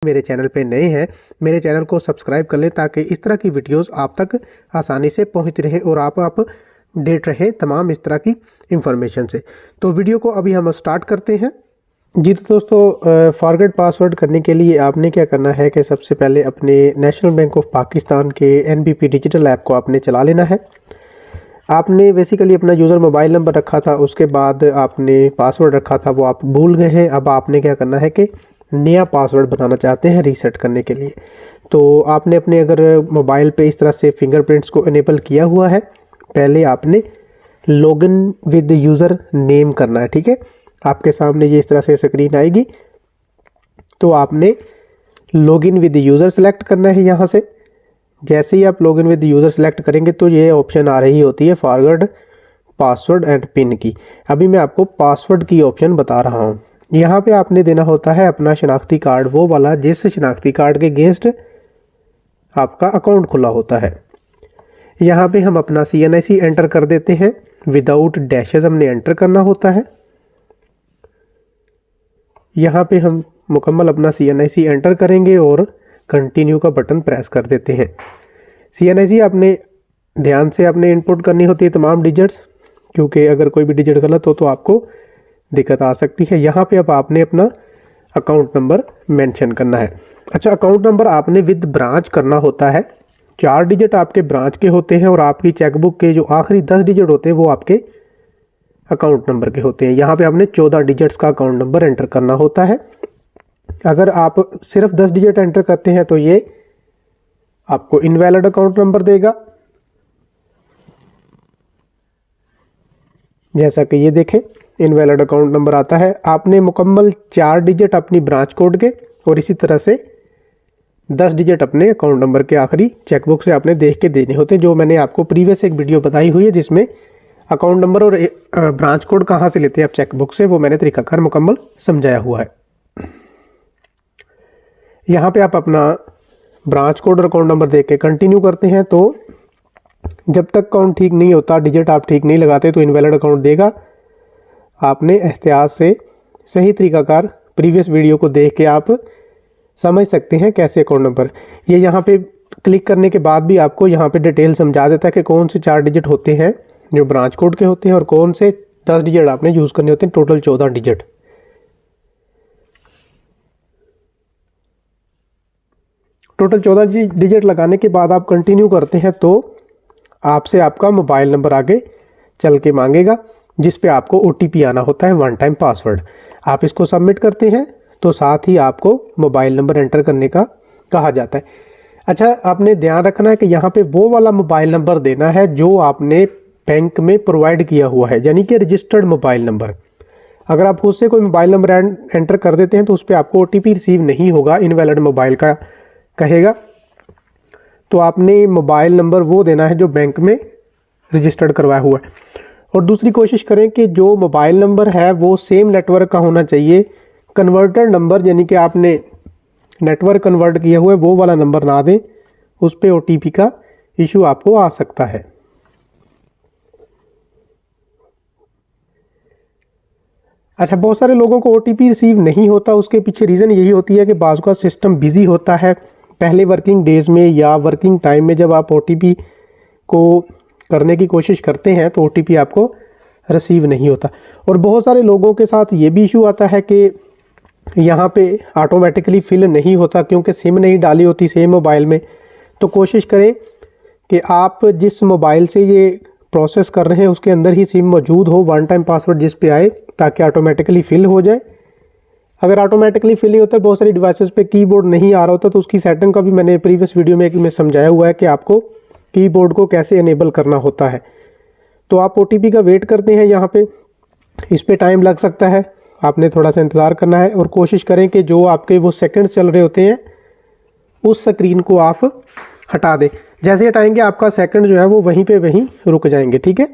मेरे चैनल पे नए हैं, मेरे चैनल को सब्सक्राइब कर लें ताकि इस तरह की वीडियोस आप तक आसानी से पहुंचती रहें और आप अपडेट रहें तमाम इस तरह की इंफॉर्मेशन से। तो वीडियो को अभी हम स्टार्ट करते हैं। जी तो दोस्तों, फॉरगेट पासवर्ड करने के लिए आपने क्या करना है कि सबसे पहले अपने नेशनल बैंक ऑफ पाकिस्तान के NBP डिजिटल ऐप को आपने चला लेना है। आपने बेसिकली अपना यूज़र मोबाइल नंबर रखा था, उसके बाद आपने पासवर्ड रखा था, वो आप भूल गए हैं। अब आपने क्या करना है कि नया पासवर्ड बनाना चाहते हैं रीसेट करने के लिए। तो आपने अपने अगर मोबाइल पे इस तरह से फिंगरप्रिंट्स को इनेबल किया हुआ है, पहले आपने लॉगिन विद यूज़र नेम करना है। ठीक है, आपके सामने ये इस तरह से स्क्रीन आएगी, तो आपने लॉगिन विद यूज़र सेलेक्ट करना है। यहाँ से जैसे ही आप लॉगिन विद यूज़र सेलेक्ट करेंगे तो ये ऑप्शन आ रही होती है फॉरगेट पासवर्ड एंड पिन की। अभी मैं आपको पासवर्ड की ऑप्शन बता रहा हूँ। यहाँ पे आपने देना होता है अपना शनाख्ती कार्ड, वो वाला जिस शनाख्ती कार्ड के अगेंस्ट आपका अकाउंट खुला होता है। यहाँ पे हम अपना CNIC एंटर कर देते हैं, विदाउट डैशेस हमने एंटर करना होता है। यहाँ पे हम मुकम्मल अपना CNIC एंटर करेंगे और कंटिन्यू का बटन प्रेस कर देते हैं। CNIC आपने ध्यान से आपने इनपुट करनी होती है तमाम डिजिट्स, क्योंकि अगर कोई भी डिजिट गलत हो तो आपको दिक्कत आ सकती है। यहाँ पे अब आपने अपना अकाउंट नंबर मेंशन करना है। अच्छा, अकाउंट नंबर आपने विद ब्रांच करना होता है। 4 डिजिट आपके ब्रांच के होते हैं और आपकी चेकबुक के जो आखिरी 10 डिजिट होते हैं वो आपके अकाउंट नंबर के होते हैं। यहाँ पे आपने 14 डिजिट्स का अकाउंट नंबर एंटर करना होता है। अगर आप सिर्फ 10 डिजिट एंटर करते हैं तो ये आपको इनवैलिड अकाउंट नंबर देगा। जैसा कि ये देखें, इनवैलिड अकाउंट नंबर आता है। आपने मुकम्मल 4 डिजिट अपनी ब्रांच कोड के और इसी तरह से 10 डिजिट अपने अकाउंट नंबर के आखिरी चेकबुक से आपने देख के देने होते हैं, जो मैंने आपको प्रीवियस एक वीडियो बताई हुई है जिसमें अकाउंट नंबर और ब्रांच कोड कहाँ से लेते हैं आप चेकबुक से, वो मैंने तरीकाकार मुकम्मल समझाया हुआ है। यहाँ पे आप अपना ब्रांच कोड और अकाउंट नंबर देख के कंटिन्यू करते हैं। तो जब तक अकाउंट ठीक नहीं होता, डिजिट आप ठीक नहीं लगाते, तो इनवैलिड अकाउंट देगा। आपने एहतियात से सही तरीकाकार प्रीवियस वीडियो को देख के आप समझ सकते हैं कैसे अकाउंट नंबर। ये यहाँ पे क्लिक करने के बाद भी आपको यहाँ पे डिटेल समझा देता है कि कौन से 4 डिजिट होते हैं जो ब्रांच कोड के होते हैं और कौन से 10 डिजिट आपने यूज़ करने होते हैं, टोटल 14 डिजिट। टोटल 14 डिजिट लगाने के बाद आप कंटिन्यू करते हैं तो आपसे आपका मोबाइल नंबर आगे चल के मांगेगा, जिस पे आपको OTP आना होता है, 1 टाइम पासवर्ड। आप इसको सबमिट करते हैं तो साथ ही आपको मोबाइल नंबर एंटर करने का कहा जाता है। अच्छा, आपने ध्यान रखना है कि यहाँ पे वो वाला मोबाइल नंबर देना है जो आपने बैंक में प्रोवाइड किया हुआ है, यानी कि रजिस्टर्ड मोबाइल नंबर। अगर आप खुद से कोई मोबाइल नंबर एंटर कर देते हैं तो उस पर आपको OTP रिसीव नहीं होगा, इनवैलिड मोबाइल का कहेगा। तो आपने मोबाइल नंबर वो देना है जो बैंक में रजिस्टर्ड करवाया हुआ है। और दूसरी कोशिश करें कि जो मोबाइल नंबर है वो सेम नेटवर्क का होना चाहिए। कन्वर्टेड नंबर, यानी कि आपने नेटवर्क कन्वर्ट किया हुआ है, वो वाला नंबर ना दें, उस पर OTP का इशू आपको आ सकता है। अच्छा, बहुत सारे लोगों को OTP रिसीव नहीं होता, उसके पीछे रीज़न यही होती है कि बाज़ का सिस्टम बिज़ी होता है। पहले वर्किंग डेज़ में या वर्किंग टाइम में जब आप OTP को करने की कोशिश करते हैं तो OTP आपको रिसीव नहीं होता। और बहुत सारे लोगों के साथ ये भी इशू आता है कि यहाँ पे ऑटोमेटिकली फिल नहीं होता क्योंकि सिम नहीं डाली होती सेम मोबाइल में। तो कोशिश करें कि आप जिस मोबाइल से ये प्रोसेस कर रहे हैं उसके अंदर ही सिम मौजूद हो, 1 टाइम पासवर्ड जिस पे आए, ताकि ऑटोमेटिकली फिल हो जाए। अगर ऑटोमेटिकली फिल नहीं होता, बहुत सारी डिवाइसेस पे कीबोर्ड नहीं आ रहा होता, तो उसकी सेटिंग का भी मैंने प्रीवियस वीडियो में समझाया हुआ है कि आपको कीबोर्ड को कैसे इनेबल करना होता है। तो आप OTP का वेट करते हैं, यहाँ पे इस पे टाइम लग सकता है, आपने थोड़ा सा इंतज़ार करना है। और कोशिश करें कि जो आपके वो सेकंड्स चल रहे होते हैं उस स्क्रीन को आप हटा दें। जैसे हटाएंगे आपका सेकंड जो है वो वहीं पे वहीं रुक जाएंगे। ठीक है,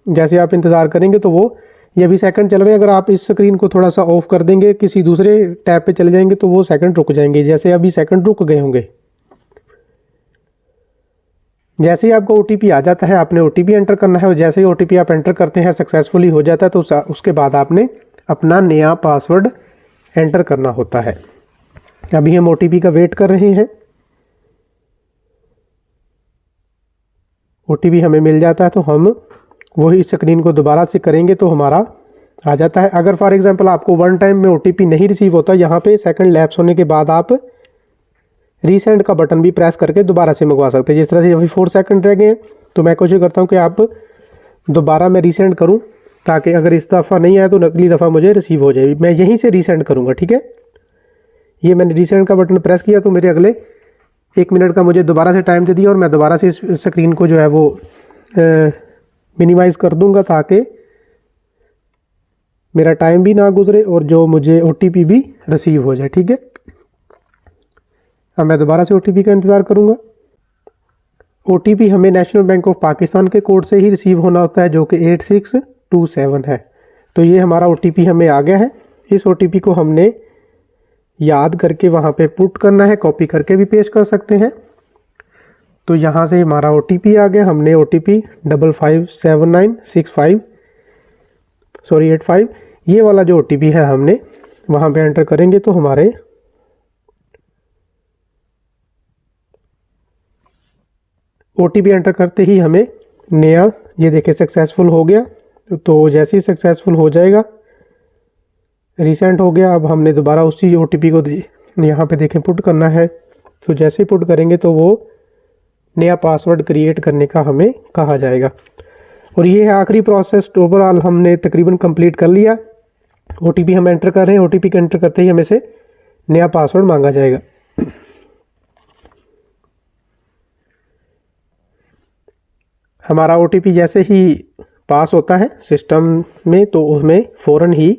जैसे आप इंतज़ार करेंगे तो वो ये अभी सेकंड चल रहे हैं, अगर आप इस स्क्रीन को थोड़ा सा ऑफ कर देंगे, किसी दूसरे टैब पे चले जाएंगे तो वो सेकंड रुक जाएंगे। जैसे अभी सेकंड रुक गए होंगे। जैसे ही आपको OTP आ जाता है, आपने OTP एंटर करना है और जैसे ही OTP आप एंटर करते हैं सक्सेसफुली हो जाता है तो उसके बाद आपने अपना नया पासवर्ड एंटर करना होता है। अभी हम OTP का वेट कर रहे हैं। OTP हमें मिल जाता है तो हम वही स्क्रीन को दोबारा से करेंगे तो हमारा आ जाता है। अगर फॉर एग्जांपल आपको वन टाइम में OTP नहीं रिसीव होता, यहाँ पे सेकंड लैप्स होने के बाद आप रीसेंड का बटन भी प्रेस करके दोबारा से मंगवा सकते हैं। जिस तरह से अभी 4 सेकंड रह गए हैं तो मैं कोशिश करता हूँ कि आप दोबारा मैं रीसेंड करूँ, ताकि अगर इस दफ़ा नहीं आया तो अगली दफ़ा मुझे रिसीव हो जाए। मैं यहीं से रीसेंड करूँगा, ठीक है। ये मैंने रीसेंड का बटन प्रेस किया तो मेरे अगले 1 मिनट का मुझे दोबारा से टाइम दे दिया, और मैं दोबारा से इस स्क्रीन को जो है वो मिनिमाइज़ कर दूंगा ताकि मेरा टाइम भी ना गुजरे और जो मुझे OTP भी रिसीव हो जाए, ठीक है। अब मैं दोबारा से OTP का इंतज़ार करूंगा। OTP हमें नेशनल बैंक ऑफ पाकिस्तान के कोड से ही रिसीव होना होता है, जो कि 8627 है। तो ये हमारा OTP हमें आ गया है। इस OTP को हमने याद करके वहाँ पे पुट करना है, कॉपी करके भी पेस्ट कर सकते हैं। तो यहाँ से हमारा OTP आ गया। हमने OTP 85 ये वाला जो OTP है हमने वहाँ पे एंटर करेंगे तो हमारे OTP एंटर करते ही हमें नया, ये देखें सक्सेसफुल हो गया। तो जैसे ही सक्सेसफुल हो जाएगा, रिसेंट हो गया, अब हमने दोबारा उसी OTP को यहाँ पे देखें पुट करना है। तो जैसे ही पुट करेंगे तो वो नया पासवर्ड क्रिएट करने का हमें कहा जाएगा। और ये है आखिरी प्रोसेस। ओवरऑल हमने तकरीबन कंप्लीट कर लिया। OTP हम एंटर कर रहे हैं। OTP के एंटर करते ही हमें से नया पासवर्ड मांगा जाएगा। हमारा OTP जैसे ही पास होता है सिस्टम में तो उसमें फ़ौरन ही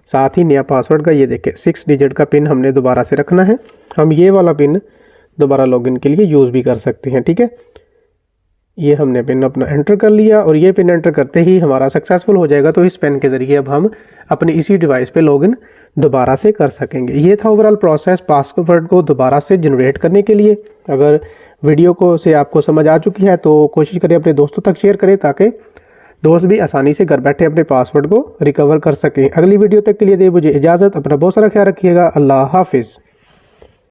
साथ ही नया पासवर्ड का, ये देखें 6 डिजिट का पिन हमने दोबारा से रखना है। हम ये वाला पिन दोबारा लॉगिन के लिए यूज़ भी कर सकते हैं, ठीक है। ये हमने पिन अपना एंटर कर लिया और ये पिन एंटर करते ही हमारा सक्सेसफुल हो जाएगा। तो इस पेन के ज़रिए अब हम अपनी इसी डिवाइस पे लॉगिन दोबारा से कर सकेंगे। ये था ओवरऑल प्रोसेस पासवर्ड को दोबारा से जनरेट करने के लिए। अगर वीडियो को से आपको समझ आ चुकी है तो कोशिश करें अपने दोस्तों तक शेयर करें, ताकि दोस्त भी आसानी से घर बैठे अपने पासवर्ड को रिकवर कर सकें। अगली वीडियो तक के लिए दे मुझे इजाज़त। अपना बहुत सारा ख्याल रखिएगा। अल्लाह हाफिज़।